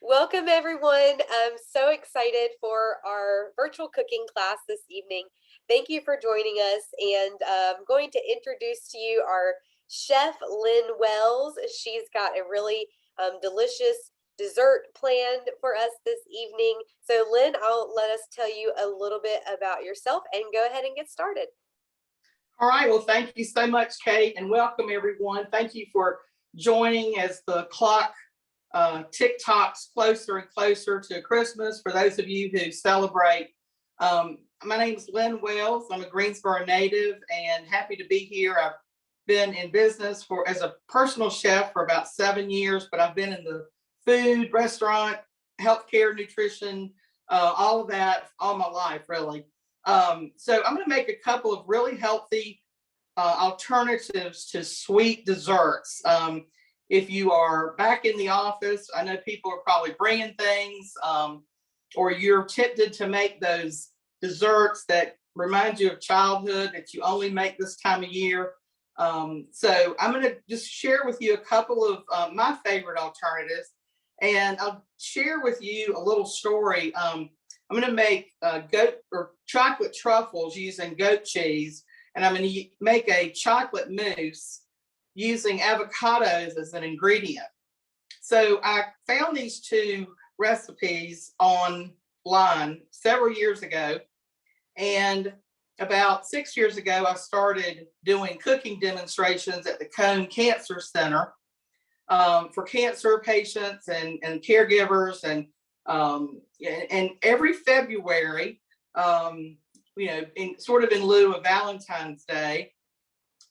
Welcome, everyone. I'm so excited for our virtual cooking class this evening. Thank you for joining us, and I'm going to introduce to you our chef, Lynn Wells. She's got a really delicious dessert planned for us this evening. So, Lynn, I'll let us tell you a little bit about yourself and go ahead and get started. All right, well, thank you so much, Kate, and welcome everyone. Thank you for joining as the clock tick-tocks closer and closer to Christmas. For those of you who celebrate, my name is Lynn Wells. I'm a Greensboro native and happy to be here. I've been in business as a personal chef for about 7 years, but I've been in the food, restaurant, healthcare, nutrition, all of that all my life, really. So I'm going to make a couple of really healthy alternatives to sweet desserts. If you are back in the office, I know people are probably bringing things, or you're tempted to make those desserts that remind you of childhood that you only make this time of year. So I'm going to just share with you a couple of my favorite alternatives, and I'll share with you a little story. I'm going to make goat or chocolate truffles using goat cheese, and I'm going to make a chocolate mousse using avocados as an ingredient. So I found these two recipes online several years ago, and about 6 years ago, I started doing cooking demonstrations at the Cone Cancer Center for cancer patients and caregivers, and every February, sort of in lieu of Valentine's Day,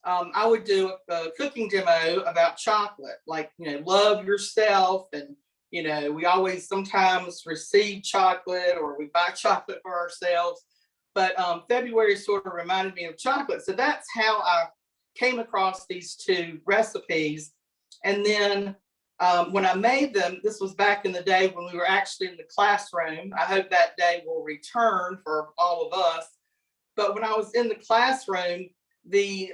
I would do a cooking demo about chocolate, like, love yourself. And, we always sometimes receive chocolate or we buy chocolate for ourselves. But February sort of reminded me of chocolate. So that's how I came across these two recipes. And then when I made them, this was back in the day when we were actually in the classroom. I hope that day will return for all of us. But when I was in the classroom, the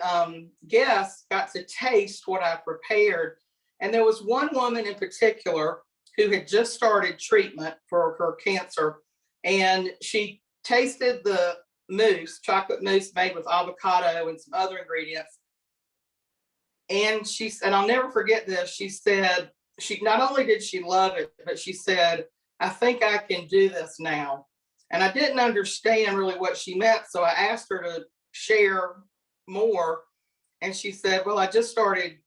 guests got to taste what I prepared. And there was one woman in particular who had just started treatment for her cancer. And she tasted the mousse, chocolate mousse made with avocado and some other ingredients. And I'll never forget this, she said, she not only did she love it, but she said, I think I can do this now. And I didn't understand really what she meant. So I asked her to share more. And she said, well, I just started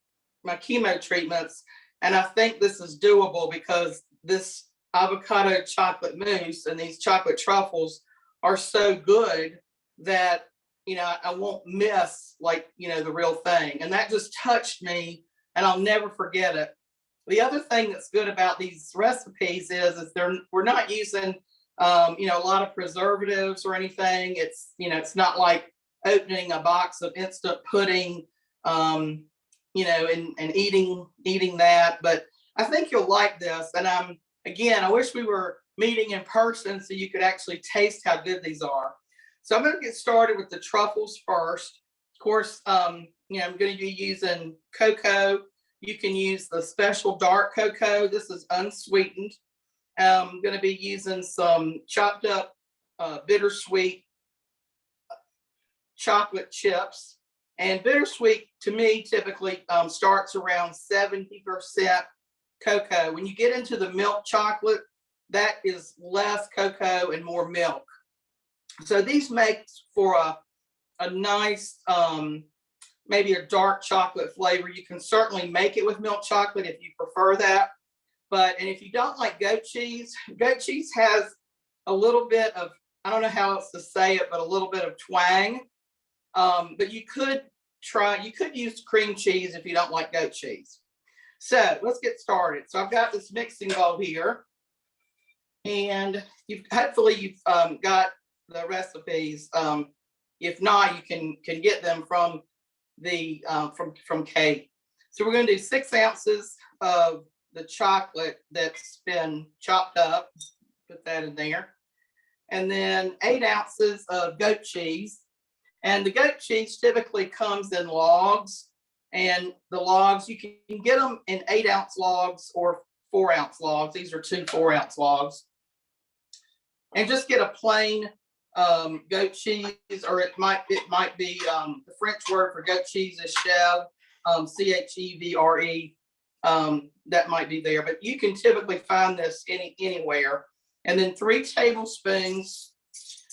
my chemo treatments, and I think this is doable because this avocado chocolate mousse and these chocolate truffles are so good that, I won't miss the real thing. And that just touched me, and I'll never forget it. The other thing that's good about these recipes is we're not using, a lot of preservatives or anything. It's not like opening a box of instant pudding, and eating that. But I think you'll like this. And I wish we were meeting in person so you could actually taste how good these are. So I'm going to get started with the truffles first. Of course, I'm going to be using cocoa. You can use the special dark cocoa. This is unsweetened. I'm going to be using some chopped up bittersweet chocolate chips. And bittersweet to me typically starts around 70% cocoa. When you get into the milk chocolate, that is less cocoa and more milk. So these make for a nice, maybe a dark chocolate flavor. You can certainly make it with milk chocolate if you prefer that. And if you don't like goat cheese has a little bit of, I don't know how else to say it, but a little bit of twang. But you could use cream cheese if you don't like goat cheese. So let's get started. So I've got this mixing bowl here, and hopefully you've got the recipes. If not, you can get them from from Kate. So we're going to do 6 ounces of the chocolate that's been chopped up. Put that in there, and then 8 ounces of goat cheese. And the goat cheese typically comes in logs, and the logs you can get them in 8-ounce logs or 4-ounce logs. These are 2 4-ounce logs. And just get a plain goat cheese, or it might be the French word for goat cheese is chèvre, chevre. That might be there, but you can typically find this anywhere. And then 3 tablespoons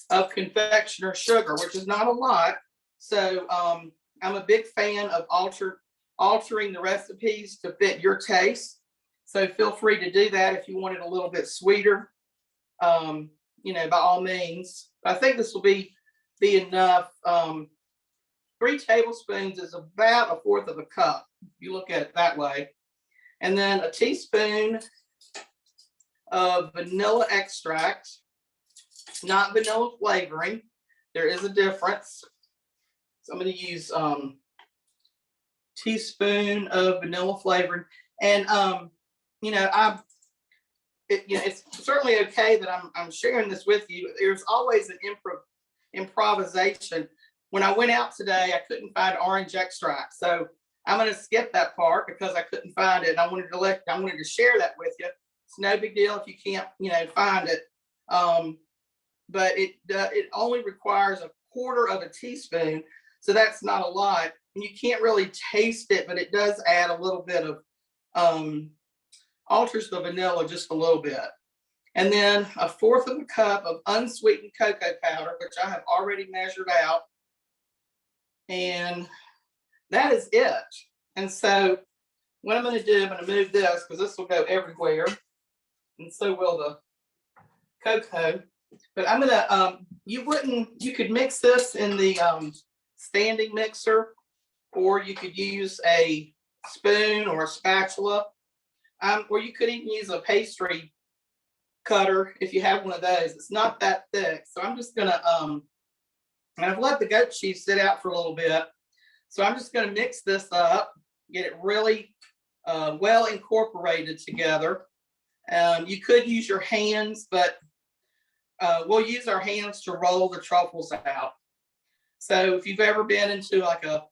of confectioner sugar, which is not a lot. So I'm a big fan of altering the recipes to fit your taste. So feel free to do that if you want it a little bit sweeter. You know, by all means. I think this will be enough. 3 tablespoons is about 1/4 of a cup, if you look at it that way. And then a teaspoon of vanilla extract, not vanilla flavoring. There is a difference. So I'm going to use teaspoon of vanilla flavoring. And you know, it's certainly okay that I'm sharing this with you. There's always an improvisation. When I went out today, I couldn't find orange extract, so I'm going to skip that part because I couldn't find it. And I wanted to share that with you. It's no big deal if you can't, you know, find it. But it only requires 1/4 of a teaspoon, so that's not a lot. And you can't really taste it, but it does add a little bit of alters the vanilla just a little bit. And then 1/4 of a cup of unsweetened cocoa powder, which I have already measured out. And that is it. And so what I'm going to do, I'm going to move this because this will go everywhere. And so will the cocoa. But I'm going to, you could mix this in the standing mixer, or you could use a spoon or a spatula. Or you could even use a pastry cutter if you have one of those. It's not that thick. So I'm just gonna and I've let the goat cheese sit out for a little bit. So I'm just gonna mix this up, get it really well incorporated together. You could use your hands, but we'll use our hands to roll the truffles out. So if you've ever been into like a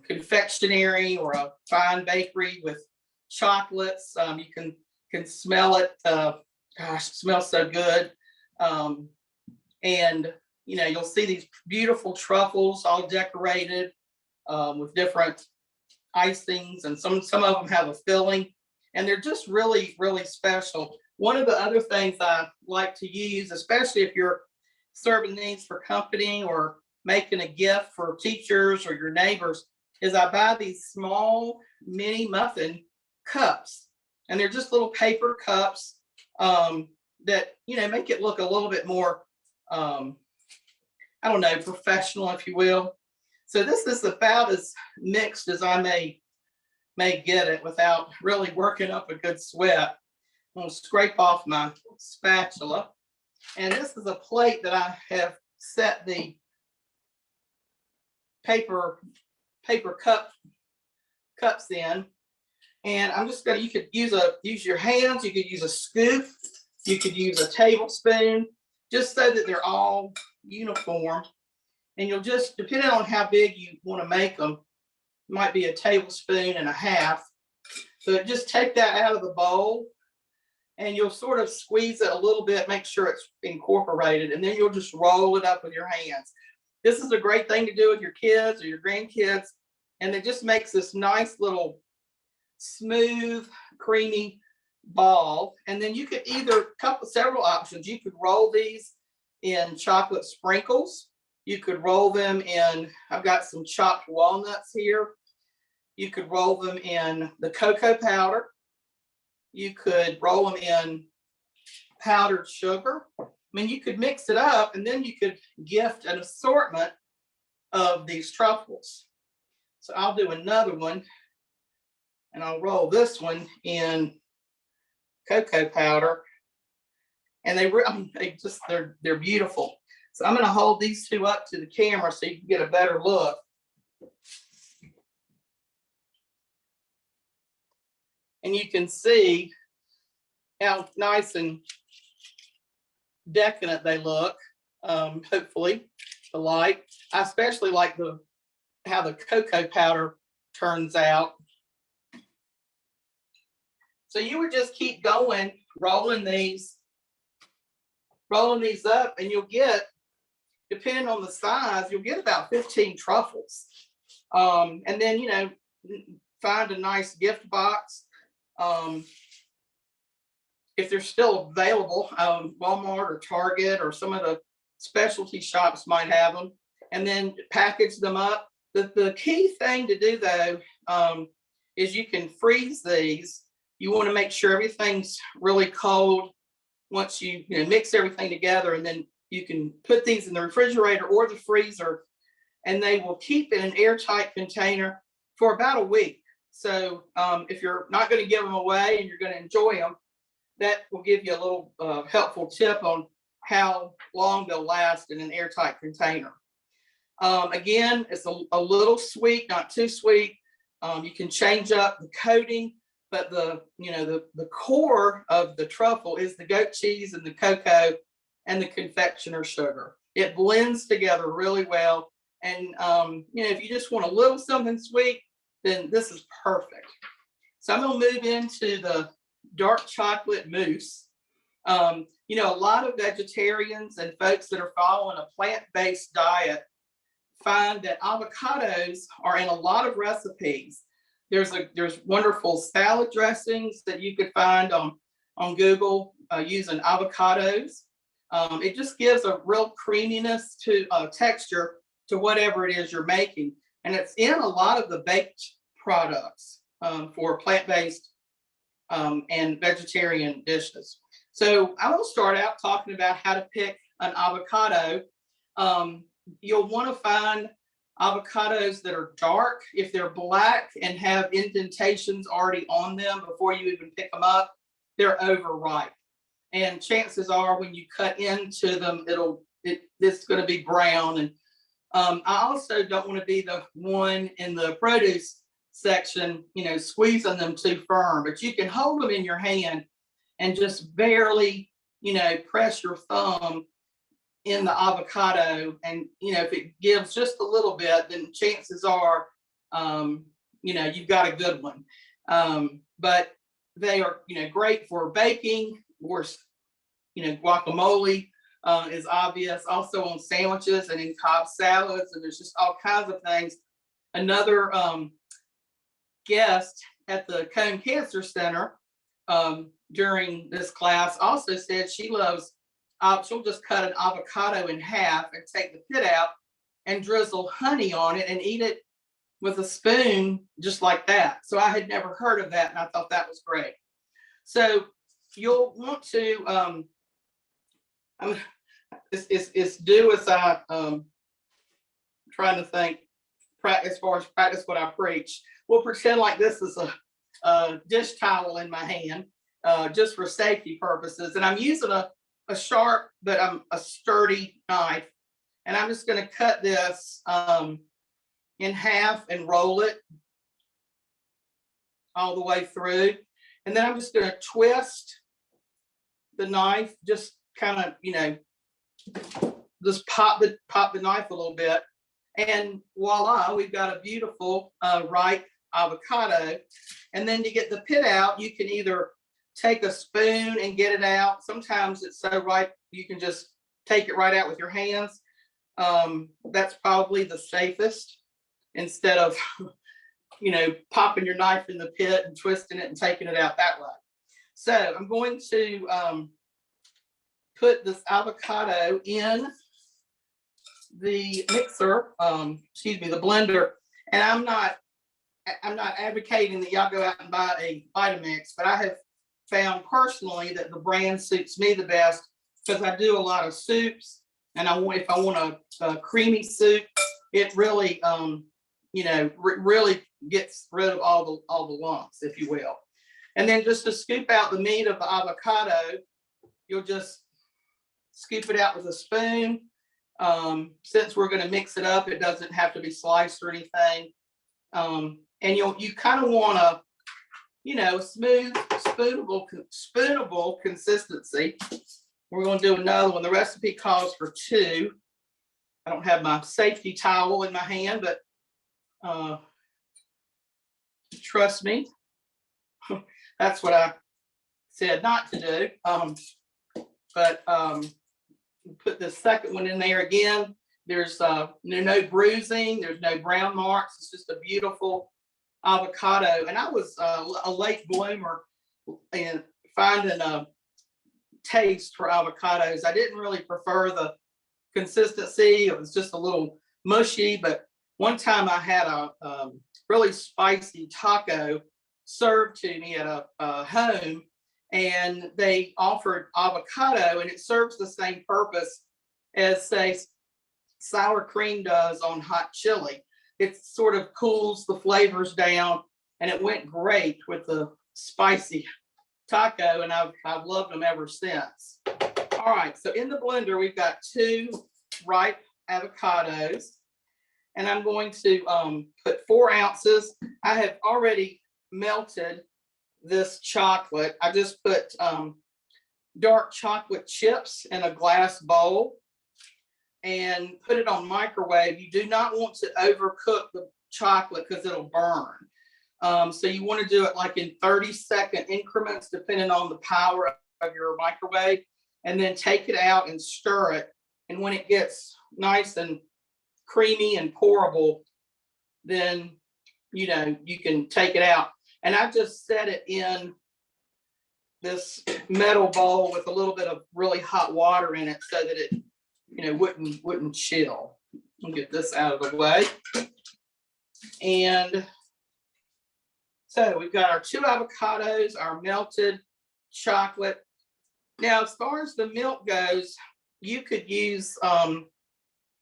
confectionery or a fine bakery with chocolates, you can smell it. Gosh, it smells so good. And you know, you'll see these beautiful truffles all decorated with different icings, and some of them have a filling, and they're just really, really special. One of the other things I like to use, especially if you're serving these for company or making a gift for teachers or your neighbors, is I buy these small mini muffin cups, and they're just little paper cups that, you know, make it look a little bit more I don't know, professional, if you will. So this is about as mixed as I may get it without really working up a good sweat. I'm going to scrape off my spatula, and this is a plate that I have set the paper cups in. And I'm just going to, you could use your hands, you could use a scoop, you could use a tablespoon, just so that they're all uniform. And you'll just, depending on how big you want to make them, might be a tablespoon and a half. So just take that out of the bowl, and you'll sort of squeeze it a little bit, make sure it's incorporated, and then you'll just roll it up with your hands. This is a great thing to do with your kids or your grandkids, and it just makes this nice little smooth, creamy ball. And then you could several options. You could roll these in chocolate sprinkles. You could roll them in, I've got some chopped walnuts here. You could roll them in the cocoa powder. You could roll them in powdered sugar. I mean, you could mix it up, and then you could gift an assortment of these truffles. So I'll do another one, and I'll roll this one in cocoa powder. And they're beautiful. So I'm going to hold these two up to the camera so you can get a better look. And you can see how nice and decadent they look. Hopefully, the light. I especially like how the cocoa powder turns out. So you would just keep going, rolling these up, and you'll get, depending on the size, you'll get about 15 truffles. And then, you know, find a nice gift box. If they're still available, Walmart or Target or some of the specialty shops might have them, and then package them up. The key thing to do though, is you can freeze these. You want to make sure everything's really cold once you know, mix everything together, and then you can put these in the refrigerator or the freezer, and they will keep in an airtight container for about a week. So if you're not going to give them away and you're going to enjoy them, that will give you a little helpful tip on how long they'll last in an airtight container. Again, it's a little sweet, not too sweet. You can change up the coating, but the core of the truffle is the goat cheese and the cocoa and the confectioner sugar. It blends together really well. And if you just want a little something sweet, then this is perfect. So I'm going to move into the dark chocolate mousse. A lot of vegetarians and folks that are following a plant-based diet find that avocados are in a lot of recipes. There's wonderful salad dressings that you could find on Google using avocados. It just gives a real creaminess to texture to whatever it is you're making. And it's in a lot of the baked products for plant-based and vegetarian dishes. So I will start out talking about how to pick an avocado. You'll want to find avocados that are dark. If they're black and have indentations already on them before you even pick them up, they're overripe. And chances are when you cut into them, it's going to be brown. And I also don't want to be the one in the produce section, squeezing them too firm, but you can hold them in your hand and just barely, press your thumb in the avocado. And, if it gives just a little bit, then chances are, you've got a good one. But they are, great for baking, or, guacamole is obvious, also on sandwiches and in Cobb salads, and there's just all kinds of things. Another guest at the Cone Cancer Center during this class also said she loves, she'll just cut an avocado in half and take the pit out and drizzle honey on it and eat it with a spoon just like that. So I had never heard of that, and I thought that was great. So you'll want to, it's do as I trying to think, as far as practice what I preach. We'll pretend like this is a dish towel in my hand, just for safety purposes. And I'm using a sharp, but a sturdy knife. And I'm just going to cut this in half and roll it all the way through. And then I'm just going to twist the knife, just kind of, just pop the knife a little bit. And voila, we've got a beautiful ripe avocado. And then to get the pit out, you can either take a spoon and get it out. Sometimes it's so ripe you can just take it right out with your hands. That's probably the safest, instead of popping your knife in the pit and twisting it and taking it out that way. So I'm going to put this avocado in the mixer, the blender. And I'm not advocating that y'all go out and buy a Vitamix, but I have found personally that the brand suits me the best, because I do a lot of soups, and if I want a creamy soup, it really really gets rid of all the lumps, if you will. And then just to scoop out the meat of the avocado, you'll just scoop it out with a spoon. Since we're going to mix it up, it doesn't have to be sliced or anything. And you kind of want a smooth, spoonable consistency. We're going to do another one. The recipe calls for 2. I don't have my safety towel in my hand, but trust me, that's what said not to do. But put the second one in there again. There's no bruising, there's no brown marks. It's just a beautiful avocado. And I was a late bloomer in finding a taste for avocados. I didn't really prefer the consistency. It was just a little mushy. But one time I had a really spicy taco served to me at a home, and they offered avocado, and it serves the same purpose as, say, sour cream does on hot chili. It sort of cools the flavors down, and it went great with the spicy taco, and I've loved them ever since. All right, so in the blender, we've got 2 ripe avocados, and I'm going to put 4 ounces. I have already melted this chocolate. I just put dark chocolate chips in a glass bowl and put it on microwave. You do not want to overcook the chocolate because it'll burn. So you want to do it like in 30-second increments, depending on the power of your microwave, and then take it out and stir it. And when it gets nice and creamy and pourable, then you can take it out. And I just set it in this metal bowl with a little bit of really hot water in it so that it wouldn't chill. I'll get this out of the way. And so we've got our 2 avocados, our melted chocolate. Now, as far as the milk goes, you could use,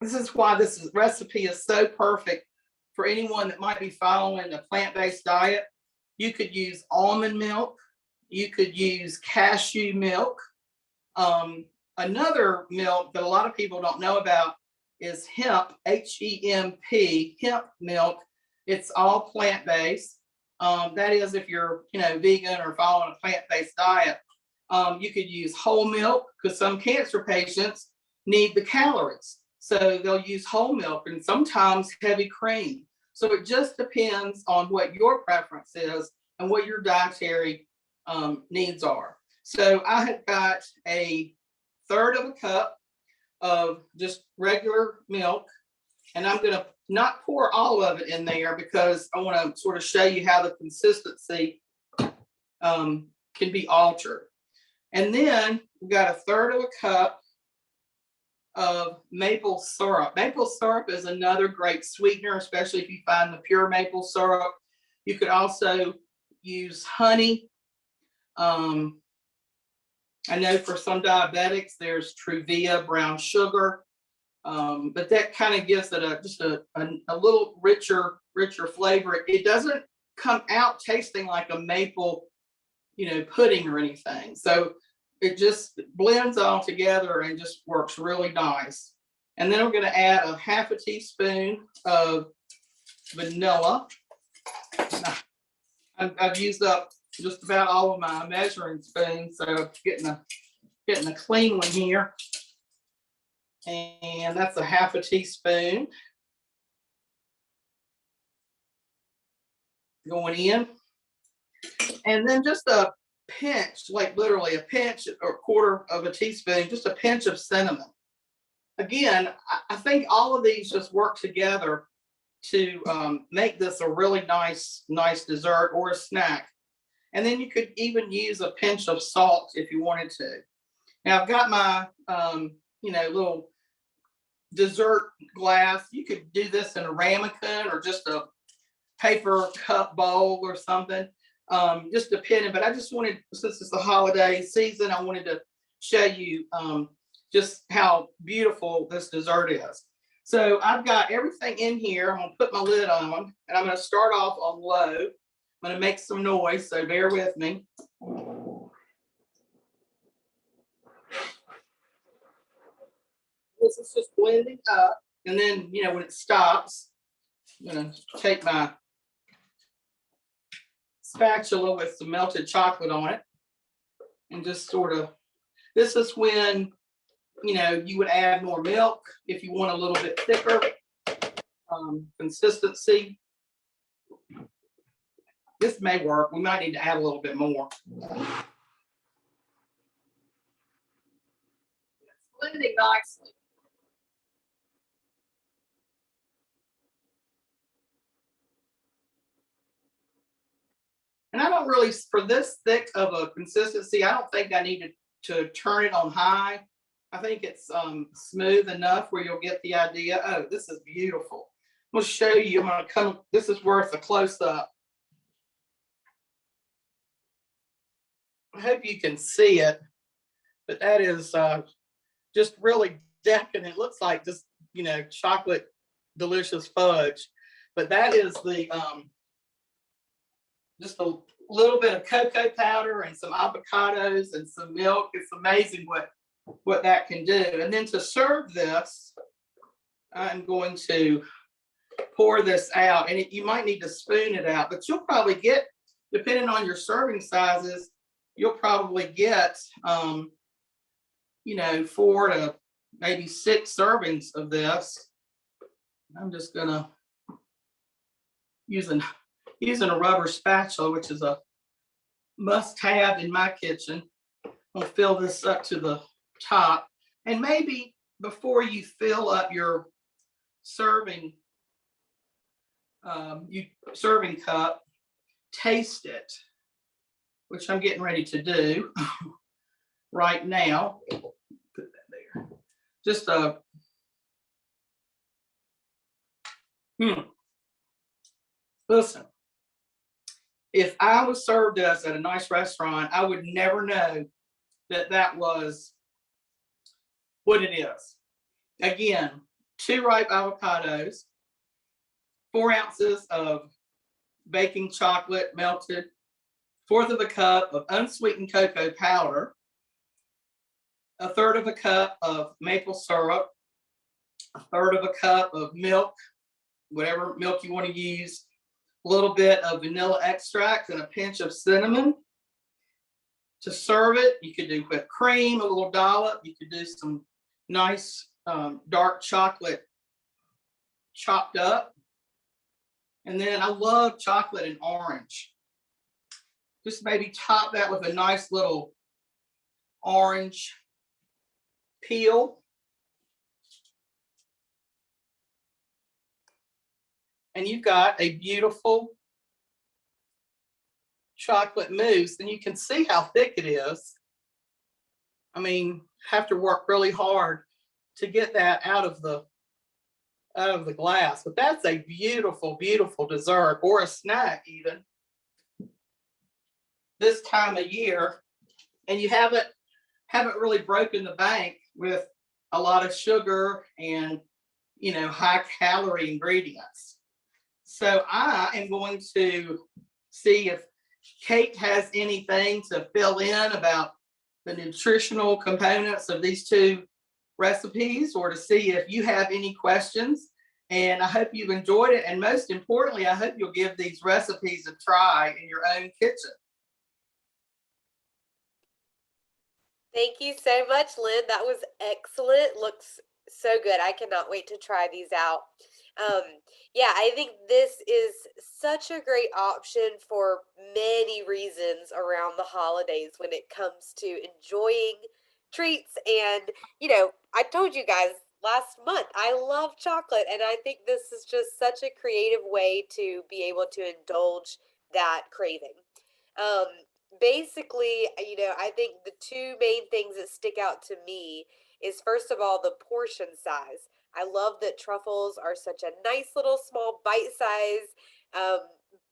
this is why this recipe is so perfect for anyone that might be following a plant-based diet. You could use almond milk. You could use cashew milk. Another milk that a lot of people don't know about is hemp, H-E-M-P, hemp milk. It's all plant-based. That is, if you're, vegan or following a plant-based diet. You could use whole milk because some cancer patients need the calories. So they'll use whole milk and sometimes heavy cream. So it just depends on what your preference is and what your dietary needs are. So I have got a 1/3 of a cup of just regular milk, and I'm going to not pour all of it in there because I want to sort of show you how the consistency can be altered. And then we've got a 1/3 of a cup of maple syrup. Maple syrup is another great sweetener, especially if you find the pure maple syrup. You could also use honey. I know for some diabetics, there's Truvia brown sugar, but that kind of gives it just a little richer flavor. It doesn't come out tasting like a maple, pudding or anything. So it just blends all together and just works really nice. And then I'm going to add a 1/2 teaspoon of vanilla. I've used up just about all of my measuring spoons, so getting a clean one here. And that's a 1/2 teaspoon going in. And then just a pinch, like literally a pinch or 1/4 of a teaspoon, just a pinch of cinnamon. Again, I think all of these just work together to make this a really nice dessert or a snack. And then you could even use a pinch of salt if you wanted to. Now I've got my little dessert glass. You could do this in a ramekin or just a paper cup bowl or something. Just depending, but I just wanted, since it's the holiday season, I wanted to show you just how beautiful this dessert is. So I've got everything in here. I'm gonna put my lid on, and I'm gonna start off on low. I'm gonna make some noise, so bear with me. This is just blending up, and then when it stops, I'm gonna take my spatula with some melted chocolate on it and just sort of, this is when you would add more milk if you want a little bit thicker consistency. This may work. We might need to add a little bit more. blending nicely. And I don't really, for this thick of a consistency, I don't think I need to turn it on high. I think it's smooth enough where you'll get the idea. Oh, this is beautiful. I'm gonna show you, I'm gonna come, this is worth a close up. I hope you can see it, but that is just really decadent. It looks like just, chocolate delicious fudge. But that is the just a little bit of cocoa powder and some avocados and some milk. It's amazing what that can do. And then to serve this, I'm going to pour this out, and you might need to spoon it out, but you'll probably get, depending on your serving sizes, you'll probably get 4 to maybe 6 servings of this. I'm just gonna using a rubber spatula, which is a must-have in my kitchen. I'm gonna fill this up to the top, and maybe before you fill up your serving cup, taste it, which I'm getting ready to do right now. Put that there. Just listen, if I was served this at a nice restaurant, I would never know that was what it is. Again, 2 ripe avocados, 4 ounces of baking chocolate melted, 1/4 of a cup of unsweetened cocoa powder, 1/3 of a cup of maple syrup, 1/3 of a cup of milk, whatever milk you want to use, a little bit of vanilla extract, and a pinch of cinnamon. To serve it, you could do whipped cream, a little dollop. You could do some nice dark chocolate chopped up. And then I love chocolate and orange. Just maybe top that with a nice little orange peel. And you've got a beautiful chocolate mousse, and you can see how thick it is. I mean, have to work really hard to get that out of the glass, but that's a beautiful, beautiful dessert, or a snack even this time of year. And you haven't really broken the bank with a lot of sugar and high calorie ingredients. So I am going to see if Kate has anything to fill in about the nutritional components of these 2 recipes, or to see if you have any questions. And I hope you've enjoyed it. And most importantly, I hope you'll give these recipes a try in your own kitchen. Thank you so much, Lynn. That was excellent. Looks so good. I cannot wait to try these out. Yeah, I think this is such a great option for many reasons around the holidays when it comes to enjoying treats. And, I told you guys last month, I love chocolate, and I think this is just such a creative way to be able to indulge that craving. Um, Basically, I think the 2 main things that stick out to me is, first of all, the portion size. I love that truffles are such a nice little small bite size, um,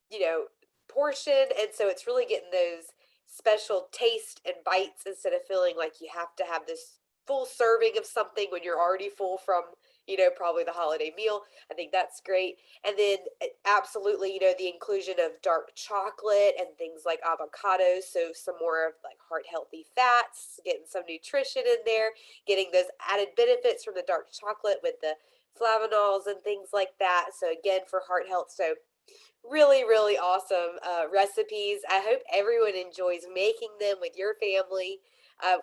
you know, portion, and so it's really getting those special taste and bites instead of feeling like you have to have this full serving of something when you're already full from, probably the holiday meal. I think that's great. And then absolutely, the inclusion of dark chocolate and things like avocados. So some more of like heart healthy fats, getting some nutrition in there, getting those added benefits from the dark chocolate with the flavanols and things like that. So again, for heart health. So really, really awesome recipes. I hope everyone enjoys making them with your family.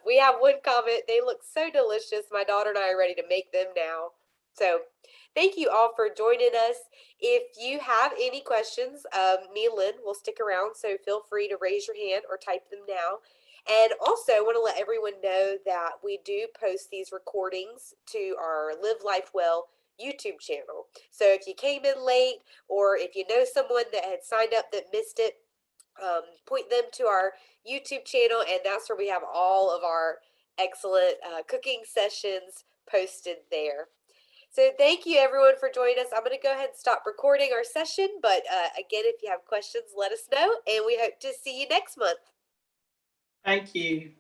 We have one comment. They look so delicious. My daughter and I are ready to make them now. So thank you all for joining us. If you have any questions, me and Lynn will stick around, so feel free to raise your hand or type them now. And also, I want to let everyone know that we do post these recordings to our Live Life Well YouTube channel. So if you came in late, or if you know someone that had signed up that missed it, point them to our YouTube channel, and that's where we have all of our excellent cooking sessions posted there. So thank you everyone for joining us. I'm going to go ahead and stop recording our session, but again, if you have questions, let us know, and we hope to see you next month. Thank you.